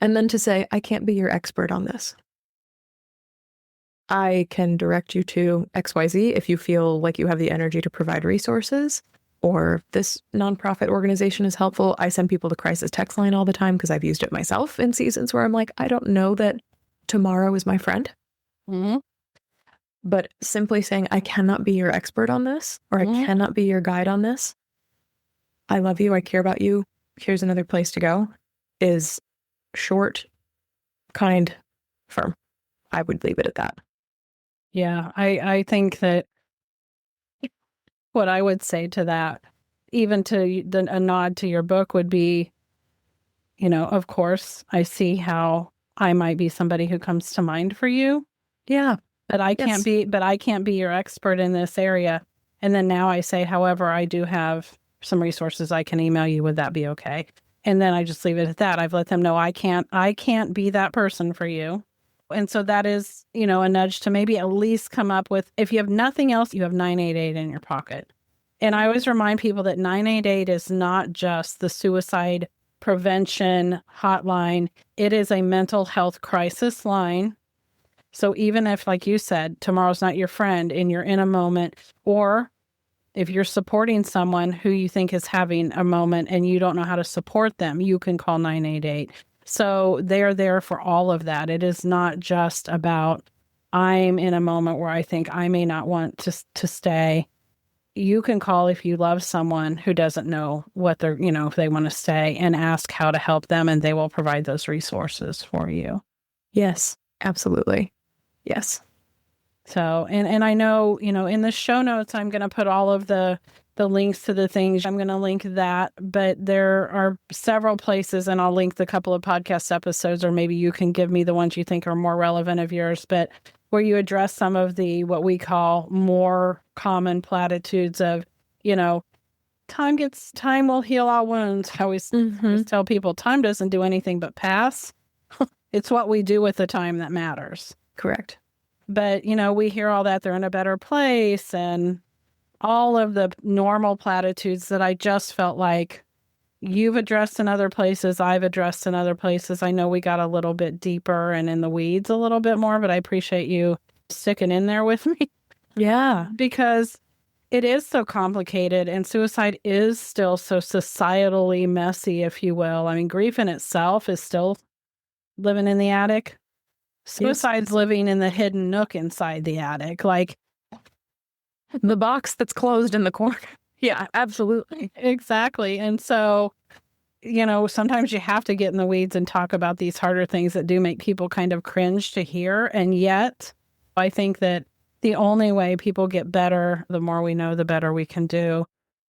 And then to say, I can't be your expert on this. I can direct you to XYZ if you feel like you have the energy to provide resources, or this nonprofit organization is helpful. I send people the crisis text line all the time because I've used it myself in seasons where I'm like, I don't know that tomorrow is my friend. Mm-hmm. But simply saying, I cannot be your expert on this, or I cannot be your guide on this. I love you. I care about you. Here's another place to go. is short, kind, firm. I would leave it at that. Yeah, I think that what I would say to that, even to a nod to your book, would be, of course, I see how I might be somebody who comes to mind for you. Yeah. But I can't be your expert in this area. And then now I say, however, I do have some resources I can email you. Would that be okay? And then I just leave it at that. I've let them know I can't be that person for you. And so that is, a nudge to maybe at least come up with, if you have nothing else, you have 988 in your pocket. And I always remind people that 988 is not just the suicide prevention hotline. It is a mental health crisis line. So even if, like you said, tomorrow's not your friend and you're in a moment, or if you're supporting someone who you think is having a moment and you don't know how to support them, you can call 988. So they're there for all of that. It is not just about, I'm in a moment where I think I may not want to stay. You can call if you love someone who doesn't know what they're, if they want to stay, and ask how to help them, and they will provide those resources for you. Yes, absolutely. Yes. So, and I know, in the show notes, I'm going to put all of the links to the things. I'm going to link that, but there are several places, and I'll link the couple of podcast episodes, or maybe you can give me the ones you think are more relevant of yours, but where you address some of the, what we call more common platitudes of, time will heal all wounds. I always tell people time doesn't do anything but pass. It's what we do with the time that matters. Correct. But, we hear all that they're in a better place and all of the normal platitudes that I just felt like you've addressed in other places, I've addressed in other places. I know we got a little bit deeper and in the weeds a little bit more, but I appreciate you sticking in there with me. Yeah. Because it is so complicated, and suicide is still so societally messy, if you will. I mean, grief in itself is still living in the attic. Suicide's living in the hidden nook inside the attic, like the box that's closed in the corner. Yeah, absolutely. Exactly. And so, sometimes you have to get in the weeds and talk about these harder things that do make people kind of cringe to hear. And yet, I think that the only way people get better, the more we know, the better we can do,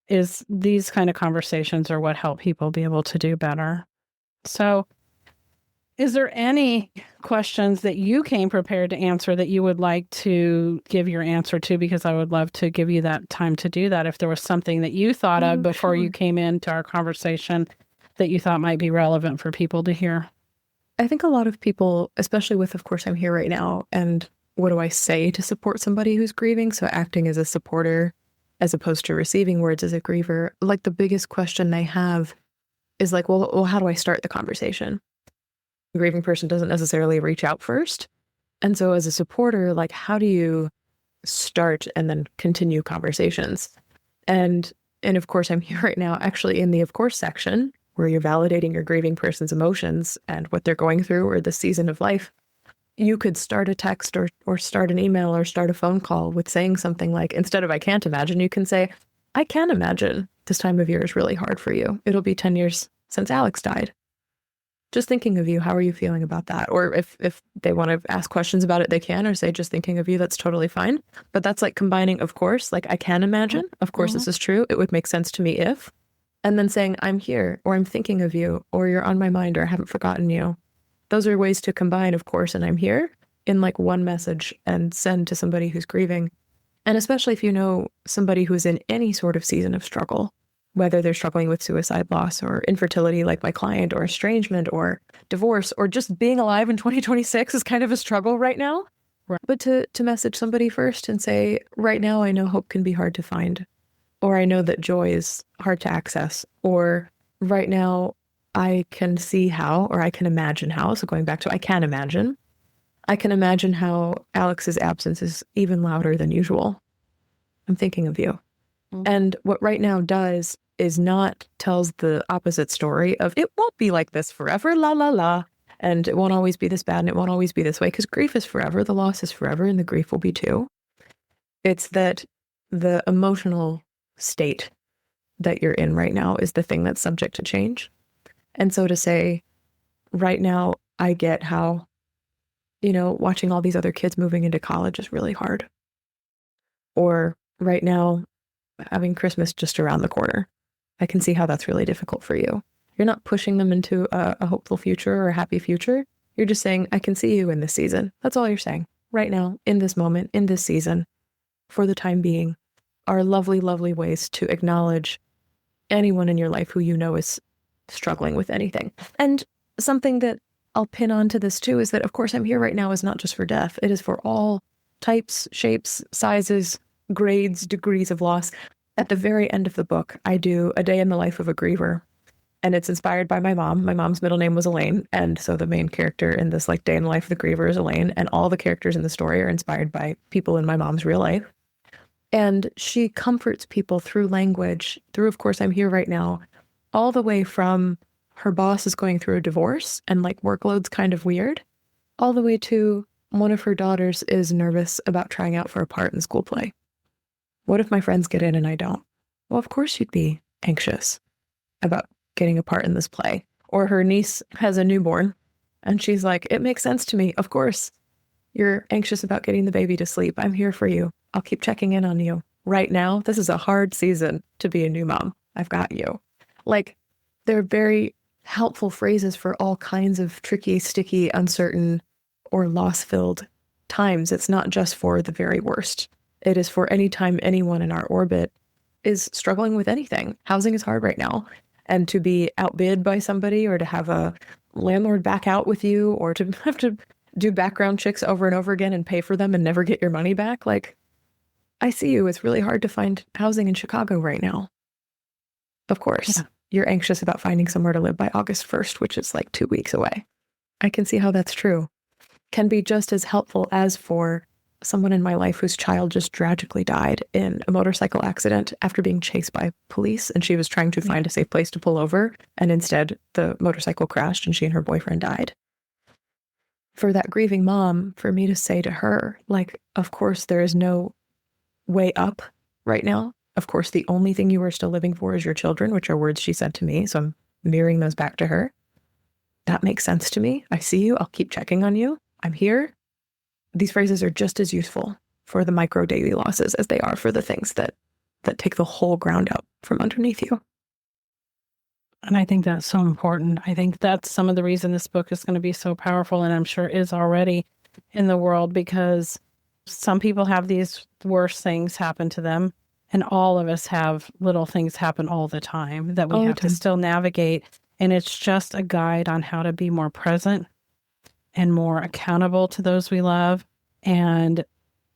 is these kind of conversations are what help people be able to do better. So, is there any questions that you came prepared to answer that you would like to give your answer to? Because I would love to give you that time to do that. If there was something that you thought of before you came into our conversation that you thought might be relevant for people to hear. I think a lot of people, especially with, of course, I'm here right now, and what do I say to support somebody who's grieving? So acting as a supporter as opposed to receiving words as a griever, like the biggest question they have is like, well, how do I start the conversation? The grieving person doesn't necessarily reach out first. And so as a supporter, like, how do you start and then continue conversations? And of course, I'm here right now actually in the of course section where you're validating your grieving person's emotions and what they're going through or the season of life. You could start a text or start an email or start a phone call with saying something like, instead of I can't imagine, you can say, I can imagine this time of year is really hard for you. It'll be 10 years since Alex died. Just thinking of you, how are you feeling about that? Or if they want to ask questions about it, they can, or say just thinking of you, that's totally fine. But that's like combining, of course, like I can imagine, of course this is true, it would make sense to me if, and then saying I'm here, or I'm thinking of you, or you're on my mind, or I haven't forgotten you. Those are ways to combine, of course, and I'm here in like one message and send to somebody who's grieving. And especially if you know somebody who's in any sort of season of struggle, whether they're struggling with suicide loss or infertility like my client, or estrangement or divorce, or just being alive in 2026 is kind of a struggle right now. Right. But to message somebody first and say, right now I know hope can be hard to find, or I know that joy is hard to access, or right now I can see how, or I can imagine how. So going back to I can imagine how Alex's absence is even louder than usual. I'm thinking of you. And what right now does is not tells the opposite story of it won't be like this forever, la, la, la. And it won't always be this bad and it won't always be this way, because grief is forever, the loss is forever, and the grief will be too. It's that the emotional state that you're in right now is the thing that's subject to change. And so to say, right now I get how, watching all these other kids moving into college is really hard. Or right now, having Christmas just around the corner. I can see how that's really difficult for you. You're not pushing them into a hopeful future or a happy future. You're just saying, I can see you in this season. That's all you're saying. Right now, in this moment, in this season, for the time being, are lovely, lovely ways to acknowledge anyone in your life who you know is struggling with anything. And something that I'll pin onto this too is that, of course, I'm here right now is not just for death. It is for all types, shapes, sizes, grades, degrees of loss. At the very end of the book, I do a day in the life of a griever. And it's inspired by my mom. My mom's middle name was Elaine. And so the main character in this day in the life of the griever is Elaine. And all the characters in the story are inspired by people in my mom's real life. And she comforts people through language, through, of course, I'm here right now, all the way from her boss is going through a divorce and workload's kind of weird, all the way to one of her daughters is nervous about trying out for a part in the school play. What if my friends get in and I don't? Well, of course you'd be anxious about getting a part in this play. Or her niece has a newborn and she's like, it makes sense to me. Of course, you're anxious about getting the baby to sleep. I'm here for you. I'll keep checking in on you. Right now, this is a hard season to be a new mom. I've got you. They're very helpful phrases for all kinds of tricky, sticky, uncertain, or loss-filled times. It's not just for the very worst. It is for any time anyone in our orbit is struggling with anything. Housing is hard right now. And to be outbid by somebody or to have a landlord back out with you or to have to do background checks over and over again and pay for them and never get your money back. I see you. It's really hard to find housing in Chicago right now. Of course, You're anxious about finding somewhere to live by August 1st, which is 2 weeks away. I can see how that's true. Can be just as helpful as for someone in my life whose child just tragically died in a motorcycle accident after being chased by police, and she was trying to find a safe place to pull over, and instead the motorcycle crashed and she and her boyfriend died. For that grieving mom, for me to say to her, of course there is no way up right now. Of course, the only thing you are still living for is your children, which are words she said to me, so I'm mirroring those back to her. That makes sense to me. I see you. I'll keep checking on you. I'm here. These phrases are just as useful for the micro daily losses as they are for the things that take the whole ground up from underneath you. And I think that's so important. I think that's some of the reason this book is going to be so powerful, and I'm sure is already in the world, because some people have these worse things happen to them, and all of us have little things happen all the time that we have to still navigate. And it's just a guide on how to be more present and more accountable to those we love, and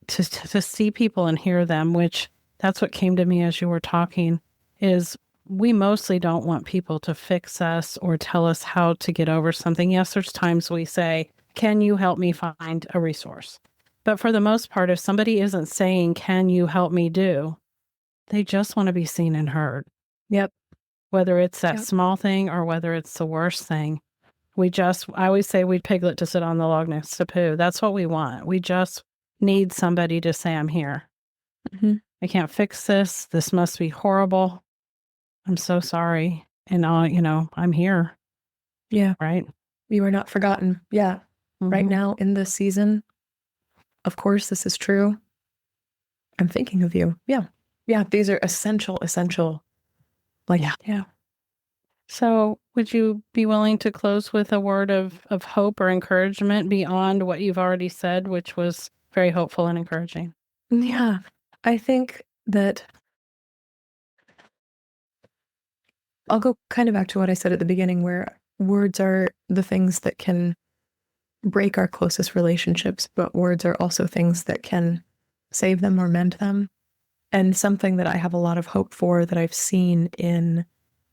to see people and hear them, which that's what came to me as you were talking, is we mostly don't want people to fix us or tell us how to get over something. Yes, there's times we say, can you help me find a resource? But for the most part, if somebody isn't saying, can you help me do, they just want to be seen and heard. Yep. Whether it's that small thing or whether it's the worst thing. I always say we'd piglet to sit on the log next to poo. That's what we want. We just need somebody to say, I'm here. Mm-hmm. I can't fix this. This must be horrible. I'm so sorry. And I'm here. Yeah. Right. You are not forgotten. Yeah. Mm-hmm. Right now in this season, of course, this is true. I'm thinking of you. Yeah. Yeah. These are essential. Yeah. So would you be willing to close with a word of hope or encouragement beyond what you've already said, which was very hopeful and encouraging? Yeah. I think that I'll go kind of back to what I said at the beginning, where words are the things that can break our closest relationships, but words are also things that can save them or mend them. And something that I have a lot of hope for that I've seen in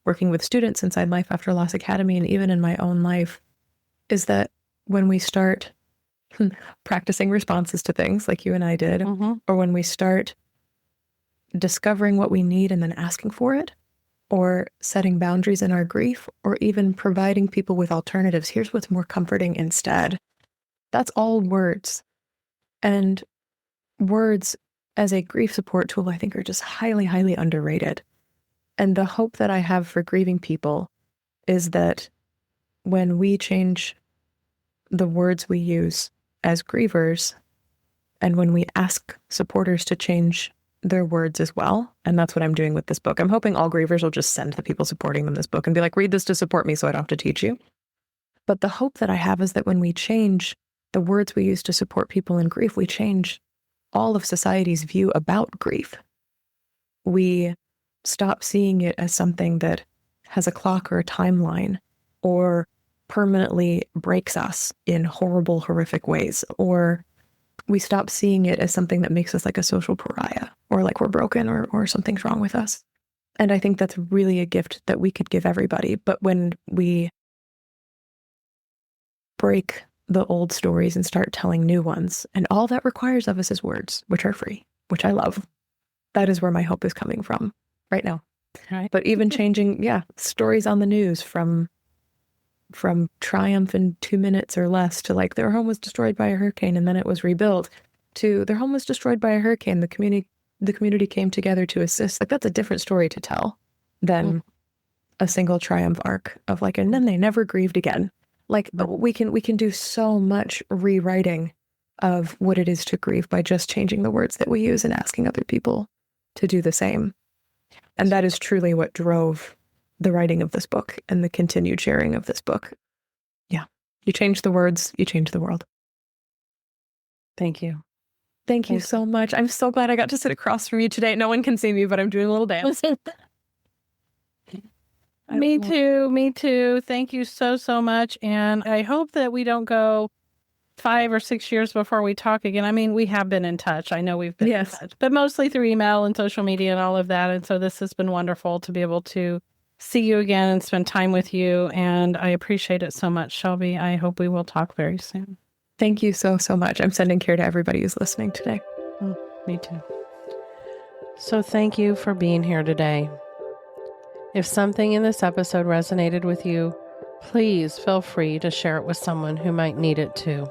working with students inside Life After Loss Academy and even in my own life is that when we start practicing responses to things like you and I did, or when we start discovering what we need and then asking for it, or setting boundaries in our grief, or even providing people with alternatives, here's what's more comforting instead. That's all words. And words as a grief support tool, I think, are just highly, highly underrated. And the hope that I have for grieving people is that when we change the words we use as grievers, and when we ask supporters to change their words as well, and that's what I'm doing with this book. I'm hoping all grievers will just send the people supporting them this book and be like, read this to support me so I don't have to teach you. But the hope that I have is that when we change the words we use to support people in grief, we change all of society's view about grief. We stop seeing it as something that has a clock or a timeline or permanently breaks us in horrible, horrific ways, or we stop seeing it as something that makes us like a social pariah or like we're broken or something's wrong with us. And I think that's really a gift that we could give everybody. But when we break the old stories and start telling new ones, and all that requires of us is words, which are free, which I love, that is where my hope is coming from right now. Right. But even changing, stories on the news from triumph in 2 minutes or less to like their home was destroyed by a hurricane and then it was rebuilt to their home was destroyed by a hurricane. The community came together to assist. Like that's a different story to tell than a single triumph arc of like, and then they never grieved again. Like we can do so much rewriting of what it is to grieve by just changing the words that we use and asking other people to do the same. And that is truly what drove the writing of this book and the continued sharing of this book. Yeah. You change the words, you change the world. Thank you. Thank you so much. I'm so glad I got to sit across from you today. No one can see me, but I'm doing a little dance. Me too. Thank you so much. And I hope that we don't go 5 or 6 years before we talk again. I mean, we have been in touch. I know we've been in touch, but mostly through email and social media and all of that. And so this has been wonderful to be able to see you again and spend time with you. And I appreciate it so much, Shelby. I hope we will talk very soon. Thank you so much. I'm sending care to everybody who's listening today. Me too. So thank you for being here today. If something in this episode resonated with you, please feel free to share it with someone who might need it too.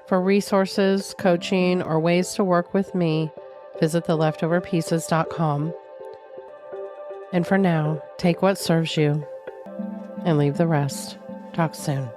For resources, coaching, or ways to work with me, visit theleftoverpieces.com. And for now, take what serves you and leave the rest. Talk soon.